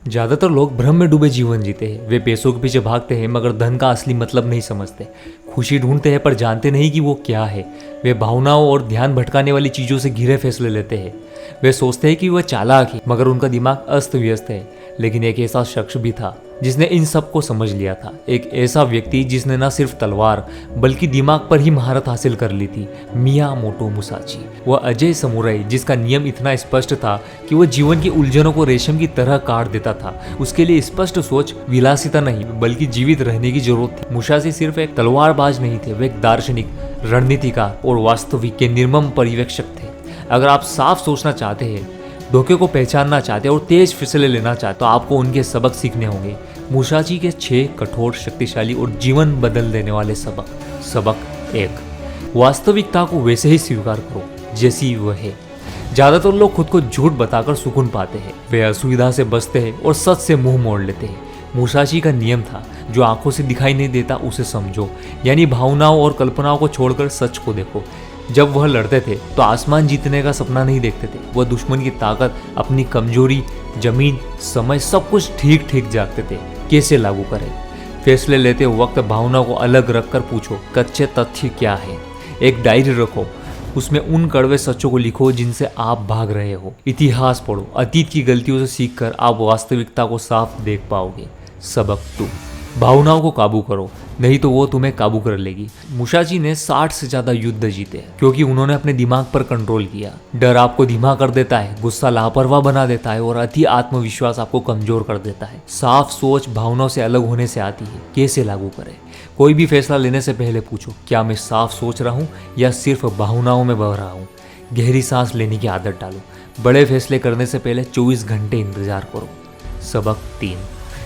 ज्यादातर लोग भ्रम में डूबे जीवन जीते हैं। वे पैसों के पीछे भागते हैं मगर धन का असली मतलब नहीं समझते। खुशी ढूंढते हैं पर जानते नहीं कि वो क्या है। वे भावनाओं और ध्यान भटकाने वाली चीजों से घिरे फैसले लेते हैं। वे सोचते हैं कि वह चालाक है मगर उनका दिमाग अस्त व्यस्त है। लेकिन एक ऐसा शख्स भी था जिसने इन सब को समझ लिया था। एक ऐसा व्यक्ति जिसने न सिर्फ तलवार बल्कि दिमाग पर ही महारत हासिल कर ली थी, मियामोटो मुसाशी। वह अजय समुराई जिसका नियम इतना स्पष्ट था कि वह जीवन की उलझनों को रेशम की तरह काट देता था। उसके लिए स्पष्ट सोच, विलासिता नहीं बल्कि जीवित रहने की जरूरत थी। मुसाशी सिर्फ एक तलवारबाज नहीं थे, वे एक दार्शनिक, रणनीतिकार और वास्तविक के निर्मम पर्यवेक्षक थे। अगर आप साफ सोचना चाहते हैं, धोखे को पहचानना चाहते हैं और तेज फैसले लेना चाहते तो आपको उनके सबक सीखने होंगे। मुसाशी के 6 कठोर, शक्तिशाली और जीवन बदल देने वाले सबक। सबक 1, वास्तविकता को वैसे ही स्वीकार करो जैसी वह है। ज्यादातर लोग खुद को झूठ बताकर सुकून पाते हैं। वे असुविधा से बचते हैं और सच से मुंह मोड़ लेते हैं। मुसाशी का नियम था, जो आंखों से दिखाई नहीं देता उसे समझो, यानी भावनाओं और कल्पनाओं को छोड़कर सच को देखो। जब वह लड़ते थे तो आसमान जीतने का सपना नहीं देखते थे। वह दुश्मन की ताकत, अपनी कमजोरी, जमीन, समय सब कुछ ठीक ठीक जागते थे। कैसे लागू करें? फैसले लेते वक्त भावना को अलग रखकर पूछो, कच्चे तथ्य क्या है। एक डायरी रखो, उसमें उन कड़वे सच्चों को लिखो जिनसे आप भाग रहे हो। इतिहास पढ़ो, अतीत की गलतियों से सीखकर आप वास्तविकता को साफ देख पाओगे। सबक 2, भावनाओं को काबू करो, नहीं तो वो तुम्हें काबू कर लेगी। मुसाशी ने 60 से ज्यादा युद्ध जीते क्योंकि उन्होंने अपने दिमाग पर कंट्रोल किया। डर आपको धीमा कर देता है, गुस्सा लापरवाह बना देता है और अति आत्मविश्वास आपको कमजोर कर देता है। साफ सोच भावनाओं से अलग होने से आती है। कैसे लागू करें? कोई भी फैसला लेने से पहले पूछो, क्या मैं साफ सोच रहा हूँ या सिर्फ भावनाओं में बह रहा हूँ। गहरी सांस लेने की आदत डालो। बड़े फैसले करने से पहले 24 घंटे इंतजार करो। सबक 3,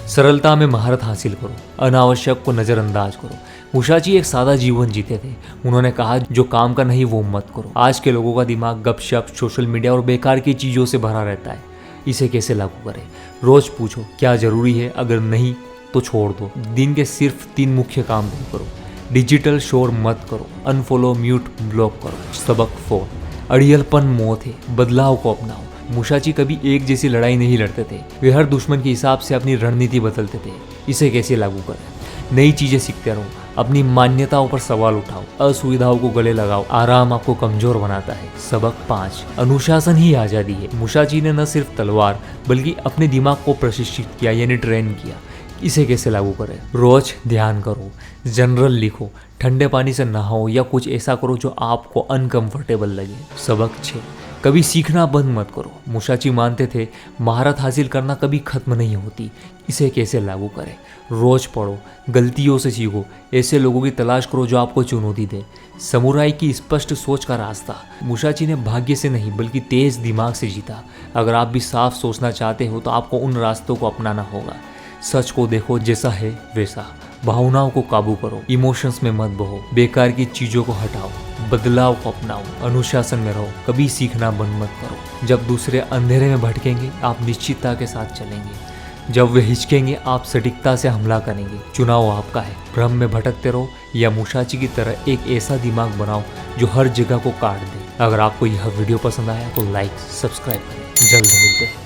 सरलता में महारत हासिल करो, अनावश्यक को नजरअंदाज करो। मुसाशी एक सादा जीवन जीते थे। उन्होंने कहा, जो काम का नहीं वो मत करो। आज के लोगों का दिमाग गपशप, सोशल मीडिया और बेकार की चीजों से भरा रहता है। इसे कैसे लागू करें? रोज पूछो, क्या जरूरी है? अगर नहीं तो छोड़ दो। दिन के सिर्फ 3 मुख्य काम करो। डिजिटल शोर मत करो, अनफॉलो, म्यूट, ब्लॉक करो। सबक 4, अड़ियलपन मौत है, बदलाव को अपनाओ। मुसाशी कभी एक जैसी लड़ाई नहीं लड़ते थे। वे हर दुश्मन के हिसाब से अपनी रणनीति बदलते थे। इसे कैसे लागू करें? नई चीजें सीखते रहो, अपनी मान्यताओं पर सवाल उठाओ, असुविधाओं को गले लगाओ। आराम आपको कमजोर बनाता है। सबक 5, अनुशासन ही आजादी है। मुसाशी ने न सिर्फ तलवार बल्कि अपने दिमाग को प्रशिक्षित किया, यानी ट्रेन किया। इसे कैसे लागू करें? रोज ध्यान करो, जनरल लिखो, ठंडे पानी से नहाओ या कुछ ऐसा करो जो आपको अनकंफर्टेबल लगे। सबक 6, कभी सीखना बंद मत करो। मुसाशी मानते थे, महारत हासिल करना कभी खत्म नहीं होती। इसे कैसे लागू करें? रोज पढ़ो, गलतियों से सीखो, ऐसे लोगों की तलाश करो जो आपको चुनौती दे। समुराई की स्पष्ट सोच का रास्ता। मुसाशी ने भाग्य से नहीं बल्कि तेज दिमाग से जीता। अगर आप भी साफ सोचना चाहते हो तो आपको उन रास्तों को अपनाना होगा। सच को देखो जैसा है वैसा। भावनाओं को काबू करो, इमोशंस में मत बहो, बेकार की चीजों को हटाओ, बदलाव को अपनाओ, अनुशासन में रहो, कभी सीखना बंद मत करो। जब दूसरे अंधेरे में भटकेंगे आप निश्चितता के साथ चलेंगे। जब वे हिचकेंगे आप सटीकता से हमला करेंगे। चुनाव आपका है। भ्रम में भटकते रहो या मुसाशी की तरह एक ऐसा दिमाग बनाओ जो हर जगह को काट दे। अगर आपको यह वीडियो पसंद आया तो लाइक, सब्सक्राइब करें। जल्द मिलते हैं।